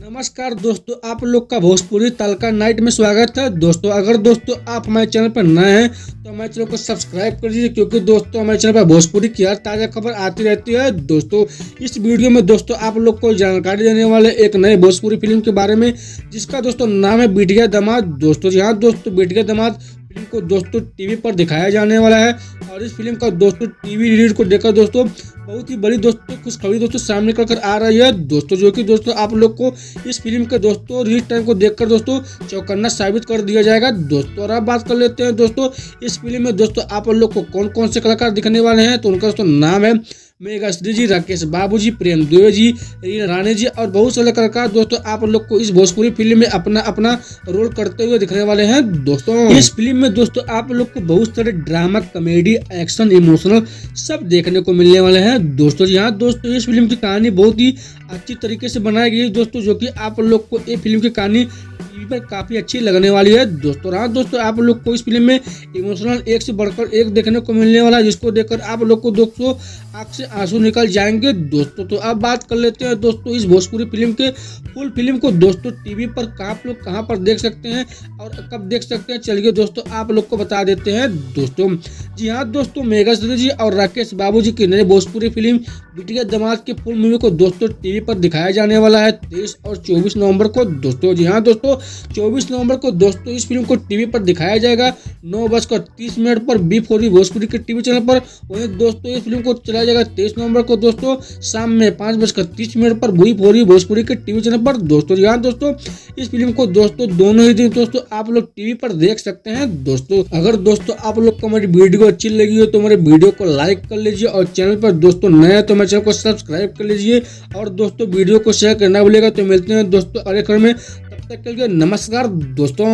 नमस्कार दोस्तों, आप लोग का भोजपुरी तड़का नाइट में स्वागत है। दोस्तों अगर दोस्तों आप हमारे चैनल पर नए हैं तो हमारे चैनल को सब्सक्राइब कर दीजिए, क्योंकि दोस्तों हमारे चैनल पर भोजपुरी की हर ताज़ा खबर आती रहती है। दोस्तों इस वीडियो में दोस्तों आप लोग को जानकारी देने वाले एक नए भोजपुरी फिल्म के बारे में, जिसका दोस्तों नाम है बिटिया दामाद। दोस्तों जी हाँ दोस्तों, बिटिया दामाद फिल्म को दोस्तों टीवी पर दिखाया जाने वाला है। और इस फिल्म का दोस्तों टीवी रिलीज को देखकर दोस्तों बहुत ही बड़ी दोस्तों खुशखबरी दोस्तों सामने कर आ रही है दोस्तों, जो कि दोस्तों आप लोग को इस फिल्म के दोस्तों रिलीज टाइम को देखकर दोस्तों चौकन्ना साबित कर दिया जाएगा दोस्तों। और अब बात कर लेते हैं दोस्तों इस फिल्म में दोस्तों आप लोग को कौन कौन से कलाकार दिखने वाले हैं। तो उनका दोस्तों नाम है मेघाश्री जी, राकेश बाबू जी, प्रेम दुबे जी, रीना रानी जी और बहुत सारे कलाकार दोस्तों आप लोग को इस भोजपुरी फिल्म में अपना अपना रोल करते हुए दिखने वाले हैं दोस्तों। इस फिल्म में दोस्तों आप लोग को बहुत सारे ड्रामा, कॉमेडी, एक्शन, इमोशनल सब देखने को मिलने वाले हैं दोस्तों। जी हाँ दोस्तों, इस फिल्म की कहानी बहुत ही अच्छी तरीके से बनाई गई है दोस्तों, जो कि आप लोग को ये फिल्म की कहानी टीवी पर काफी अच्छी लगने वाली है दोस्तों। हाँ दोस्तों, आप लोग को इस फिल्म में इमोशनल एक से बढ़कर एक देखने को मिलने वाला है, जिसको देखकर आप लोग को दोस्तों आंख से आंसू निकल जाएंगे दोस्तों। तो अब बात कर लेते हैं दोस्तों इस भोजपुरी फिल्म के फुल फिल्म को दोस्तों टीवी पर आप लोग कहां पर देख सकते हैं और कब देख सकते हैं, चलिए दोस्तों आप लोग को बता देते हैं दोस्तों। जी हाँ दोस्तों, मेघाश्री जी और राकेश बाबू जी की नई भोजपुरी फिल्म बिटिया दामाद के फुल मूवी को दोस्तों टीवी पर दिखाया जाने वाला है 23 और 24 नवंबर को दोस्तों। जी हाँ दोस्तों, 24 नवंबर को दोस्तों इस फिल्म को टीवी पर दिखाया जाएगा 9:30 पर बी4 भोजपुरी के टीवी चैनल पर। वहीं दोस्तों इस फिल्म को चलाया जाएगा 23 नवंबर को दोस्तों शाम में 5:30 पर बी4 भोजपुरी के टीवी चैनल पर दोस्तों। जी हाँ दोस्तों, इस फिल्म को दोस्तों दोनों ही दिन दोस्तों आप लोग टीवी पर देख सकते हैं दोस्तों। अगर दोस्तों आप लोग को हमारी वीडियो अच्छी लगी हो तो हमारे वीडियो को लाइक कर लीजिए, और चैनल पर दोस्तों नए हैं तो हमारे चैनल को सब्सक्राइब कर लीजिए, और दोस्तों वीडियो को शेयर करना भूलिएगा। तो मिलते हैं दोस्तों अगले खबर में, तब तक के लिए नमस्कार दोस्तों।